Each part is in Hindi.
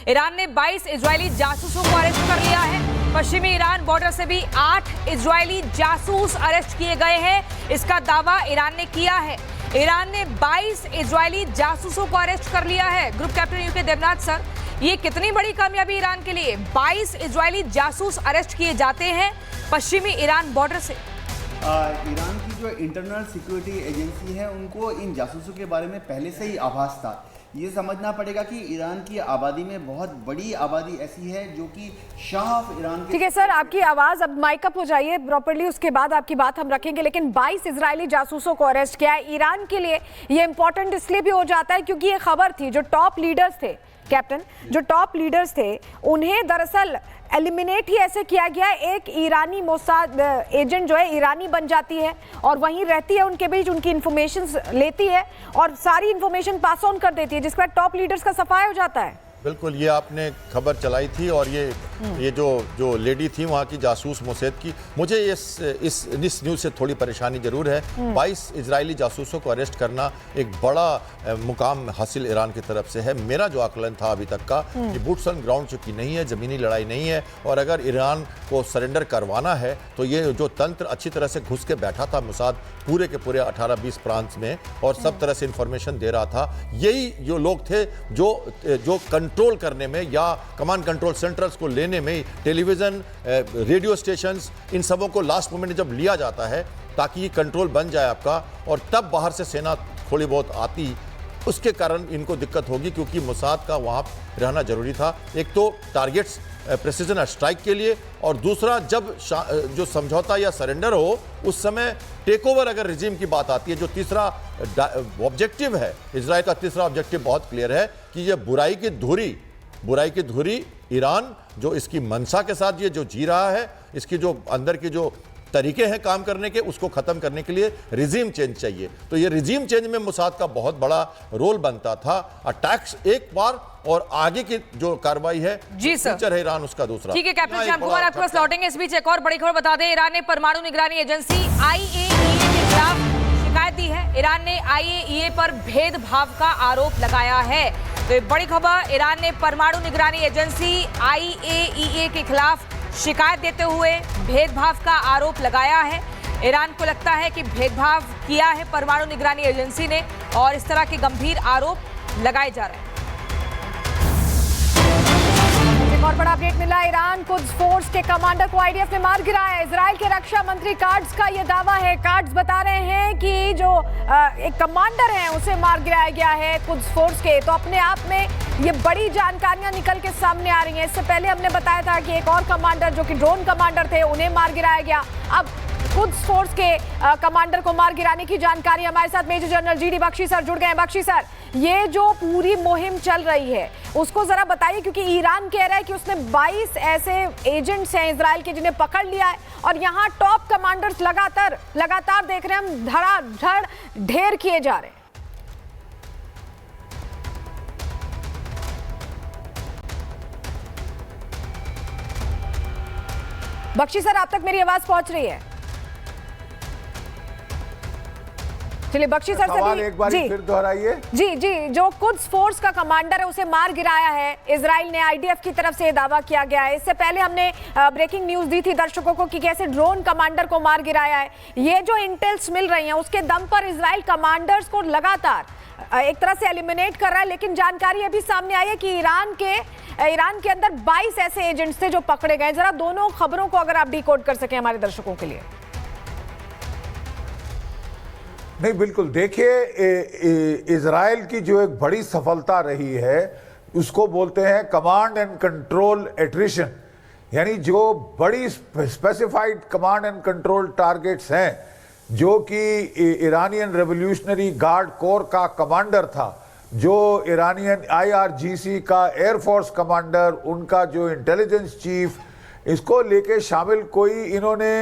ईरान ने 22 इजरायली जासूसों को अरेस्ट कर लिया है। पश्चिमी ईरान बॉर्डर से भी 8 इजरायली जासूस अरेस्ट किए गए हैं। इसका दावा ईरान ने किया है। ईरान ने 22 इजरायली जासूसों को अरेस्ट कर लिया है। Group captain UK Devnath sir, ये कितनी बड़ी कामयाबी ईरान के लिए? 22 इजरायली जासूस अरेस्ट किए जाते हैं पश्चिमी ईरान बॉर्डर से। ईरान की जो इंटरनल सिक्योरिटी एजेंसी है उनको इन जासूसों के बारे में पहले से ही आभास था। ये समझना पड़ेगा कि ईरान की आबादी में बहुत बड़ी आबादी ऐसी है जो कि शाह ऑफ ईरान। ठीक है सर, आपकी आवाज अब माइक अप हो जाइए प्रॉपर्ली, उसके बाद आपकी बात हम रखेंगे। लेकिन 22 इजरायली जासूसों को अरेस्ट किया है। ईरान के लिए ये इंपॉर्टेंट इसलिए भी हो जाता है क्योंकि ये खबर थी, जो टॉप लीडर्स थे कैप्टन, जो टॉप लीडर्स थे उन्हें दरअसल एलिमिनेट ही ऐसे किया गया। एक ईरानी मोसाद एजेंट जो है ईरानी बन जाती है और वहीं रहती है, उनके बीच उनकी इंफॉर्मेशन लेती है और सारी इंफॉर्मेशन पास ऑन कर देती है, जिसके बाद टॉप लीडर्स का सफाया हो जाता है। बिल्कुल, ये आपने खबर चलाई थी और ये जो लेडी थी वहाँ की जासूस मोसेद की, मुझे इस न्यूज़ से थोड़ी परेशानी जरूर है। 22 इजरायली जासूसों को अरेस्ट करना एक बड़ा मुकाम हासिल ईरान की तरफ से है। मेरा जो आकलन था अभी तक का कि बूट्स ऑन ग्राउंड चुकी नहीं है, ज़मीनी लड़ाई नहीं है, और अगर ईरान को सरेंडर करवाना है तो ये जो तंत्र अच्छी तरह से घुस के बैठा था मोसाद पूरे के पूरे 18-20 प्रांत में और सब तरह से इंफॉर्मेशन दे रहा था, यही जो लोग थे जो कंट्रोल करने में या कमांड कंट्रोल सेंटर्स को लेने में, टेलीविजन, रेडियो स्टेशंस, इन सबों को लास्ट मोमेंट जब लिया जाता है ताकि ये कंट्रोल बन जाए आपका, और तब बाहर से सेना थोड़ी बहुत आती, उसके कारण इनको दिक्कत होगी क्योंकि मोसाद का वहाँ रहना जरूरी था। एक तो टारगेट्स प्रेसिजन स्ट्राइक के लिए, और दूसरा जब जो समझौता या सरेंडर हो उस समय टेक ओवर अगर रिजीम की बात आती है, जो तीसरा ऑब्जेक्टिव है इजराइल का, तीसरा ऑब्जेक्टिव बहुत क्लियर है कि ये बुराई की धुरी ईरान जो इसकी मंशा के साथ ये जो जी रहा है, इसकी जो अंदर की जो तरीके हैं काम करने के, उसको खत्म करने के लिए रिजीम चेंज चाहिए। तो ये रिजीम चेंज में मोसाद का बहुत बड़ा रोल बनता था। अटैक्स एक बार और आगे की जो कार्रवाई है जी सर है ईरान उसका दूसरा। ठीक है कैप्टन श्याम कुमार, आपके पास लौटेंगे। इस बीच एक और बड़ी खबर बता दें, ईरान ने परमाणु निगरानी एजेंसी IAEA के खिलाफ शिकायत दी है। ईरान ने IAEA पर भेदभाव का आरोप लगाया है। तो बड़ी खबर, ईरान ने परमाणु निगरानी एजेंसी IAEA के खिलाफ शिकायत देते हुए भेदभाव का आरोप लगाया है। ईरान को लगता है कि भेदभाव किया है परमाणु निगरानी एजेंसी ने, और इस तरह के गंभीर आरोप लगाए जा रहे हैं। एक और बड़ा अपडेट मिला, ईरान कुद्स फोर्स के कमांडर को IDF ने मार गिराया। इजराइल के रक्षा मंत्री कार्ड्स का यह दावा है। कार्ड्स बता रहे हैं कि जो एक कमांडर है उसे मार गिराया गया है कुद्स फोर्स के। तो अपने आप में ये बड़ी जानकारियां निकल के सामने आ रही हैं। इससे पहले हमने बताया था कि एक और कमांडर जो कि ड्रोन कमांडर थे, उन्हें मार गिराया गया। अब कुद्स फोर्स के कमांडर को मार गिराने की जानकारी, हमारे साथ major general GD Bakshi sir जुड़ गए हैं। बख्शी सर, ये जो पूरी मुहिम चल रही है उसको जरा बताइए, क्योंकि ईरान कह रहा है कि उसने 22 ऐसे एजेंट्स हैं इजराइल के जिन्हें पकड़ लिया है, और यहाँ टॉप कमांडर्स लगातार देख रहे हैं हम धड़ाधड़ ढेर किए जा रहे हैं। बख्शी सर, आप तक मेरी आवाज पहुंच रही है? चलिए बख्शी सर सवाल एक बार फिर दोहराइए। जी, जो कुद्स फोर्स का कमांडर है उसे मार गिराया है इजराइल ने, IDF की तरफ से दावा किया गया है। इससे पहले हमने ब्रेकिंग न्यूज दी थी दर्शकों को कि कैसे ड्रोन कमांडर को मार गिराया है। ये जो इंटेल्स मिल रही हैं उसके दम पर इजराइल कमांडर्स को लगातार एक तरह से एलिमिनेट कर रहा है। लेकिन जानकारी अभी सामने आई है कि ईरान के अंदर 22 ऐसे एजेंट्स थे जो पकड़े गए। जरा दोनों खबरों को अगर आप डिकोड कर सकें हमारे दर्शकों के लिए। नहीं, बिल्कुल, देखिए इजराइल की जो एक बड़ी सफलता रही है उसको बोलते हैं कमांड एंड कंट्रोल एट्रिशन, यानी जो बड़ी specified command and control targets हैं, जो कि ईरानियन रेवोल्यूशनरी गार्ड कोर का कमांडर था, जो ईरानियन IRGC का एयरफोर्स कमांडर, उनका जो इंटेलिजेंस चीफ, इसको लेके शामिल कोई इन्होंने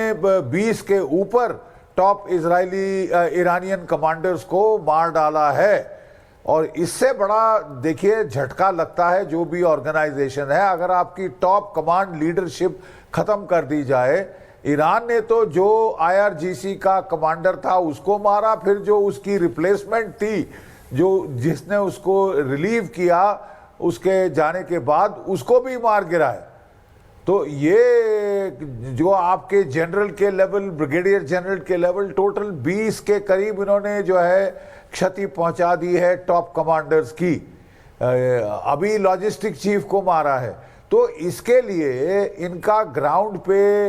20 के ऊपर टॉप ईरानियन कमांडर्स को मार डाला है। और इससे बड़ा देखिए झटका लगता है जो भी ऑर्गेनाइजेशन है, अगर आपकी टॉप कमांड लीडरशिप खत्म कर दी जाए। ईरान ने तो जो IRGC का कमांडर था उसको मारा, फिर जो उसकी रिप्लेसमेंट थी, जो जिसने उसको रिलीव किया, उसके जाने के बाद उसको भी मार गिराए। तो ये जो आपके जनरल के लेवल, ब्रिगेडियर जनरल के लेवल, टोटल 20 के करीब इन्होंने जो है क्षति पहुंचा दी है टॉप कमांडर्स की। अभी लॉजिस्टिक चीफ को मारा है। तो इसके लिए इनका ग्राउंड पे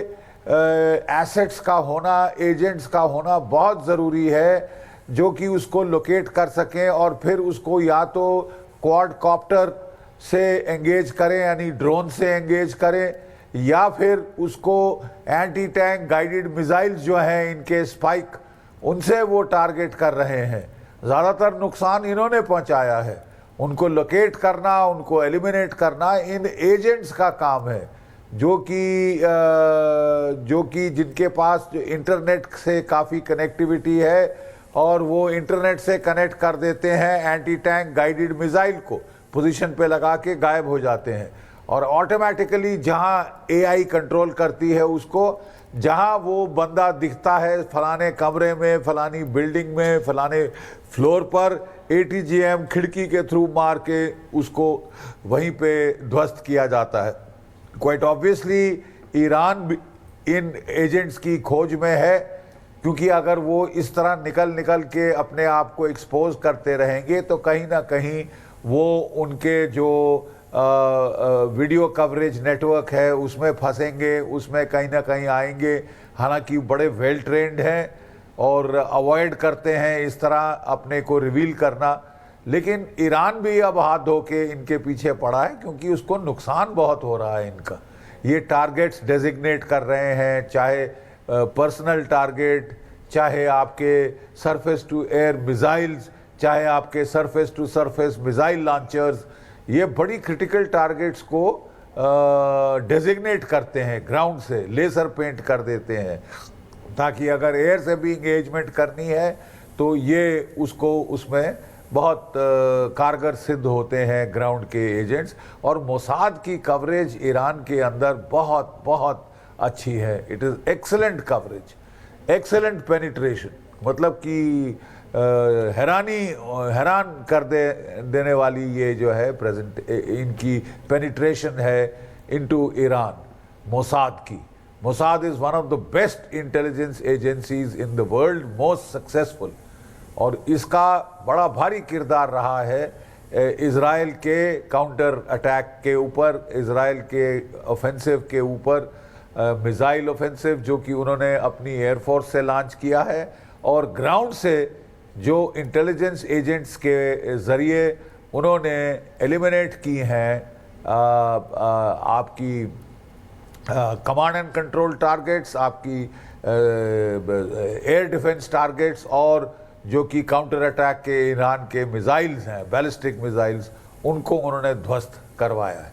एसेट्स का होना, एजेंट्स का होना बहुत ज़रूरी है, जो कि उसको लोकेट कर सकें और फिर उसको या तो क्वाडकॉप्टर से एंगेज करें, यानी ड्रोन से एंगेज करें, या फिर उसको एंटी टैंक गाइडेड मिसाइल्स जो हैं इनके स्पाइक, उनसे वो टारगेट कर रहे हैं। ज़्यादातर नुकसान इन्होंने पहुंचाया है। उनको लोकेट करना, उनको एलिमिनेट करना इन एजेंट्स का काम है, जो कि जिनके पास जो इंटरनेट से काफ़ी कनेक्टिविटी है और वो इंटरनेट से कनेक्ट कर देते हैं एंटी टैंक गाइडेड मिसाइल को, पोजीशन पे लगा के गायब हो जाते हैं। और ऑटोमेटिकली जहां एआई कंट्रोल करती है उसको, जहां वो बंदा दिखता है फलाने कमरे में, फलानी बिल्डिंग में, फलाने फ्लोर पर, ATGM खिड़की के थ्रू मार के उसको वहीं पे ध्वस्त किया जाता है। क्वाइट ऑब्वियसली ईरान इन एजेंट्स की खोज में है, क्योंकि अगर वो इस तरह निकल के अपने आप को एक्सपोज करते रहेंगे तो कहीं ना कहीं वो उनके जो वीडियो कवरेज नेटवर्क है उसमें फंसेंगे, उसमें कहीं ना कहीं आएंगे। हालांकि बड़े वेल ट्रेंड हैं और अवॉइड करते हैं इस तरह अपने को रिवील करना, लेकिन ईरान भी अब हाथ धो के इनके पीछे पड़ा है, क्योंकि उसको नुकसान बहुत हो रहा है इनका। ये टारगेट्स डेजिग्नेट कर रहे हैं, चाहे पर्सनल टारगेट, चाहे आपके सरफेस टू एयर मिसाइल्स, चाहे आपके surface to surface missile launchers, ये बड़ी क्रिटिकल टारगेट्स को डेजिग्नेट करते हैं, ग्राउंड से लेजर पेंट कर देते हैं, ताकि अगर एयर से भी इंगेजमेंट करनी है तो ये उसको उसमें बहुत कारगर सिद्ध होते हैं ग्राउंड के एजेंट्स। और मोसाद की कवरेज ईरान के अंदर बहुत बहुत अच्छी है। It is excellent coverage, excellent penetration, मतलब कि हैरान कर देने वाली ये जो है प्रेजेंट इनकी पेनिट्रेशन है इनटू ईरान मोसाद की। Mossad is one of the best intelligence agencies in the world, most successful, और इसका बड़ा भारी किरदार रहा है इज़राइल के काउंटर अटैक के ऊपर, इज़राइल के ऑफेंसिव के ऊपर, मिसाइल ऑफेंसिव जो कि उन्होंने अपनी एयरफोर्स से लॉन्च किया है, और ग्राउंड से जो इंटेलिजेंस एजेंट्स के ज़रिए उन्होंने एलिमिनेट की हैं आपकी कमांड एंड कंट्रोल टारगेट्स, आपकी एयर डिफेंस टारगेट्स, और जो कि काउंटर अटैक के ईरान के मिसाइल्स हैं, बैलिस्टिक मिसाइल्स, उनको उन्होंने ध्वस्त करवाया है।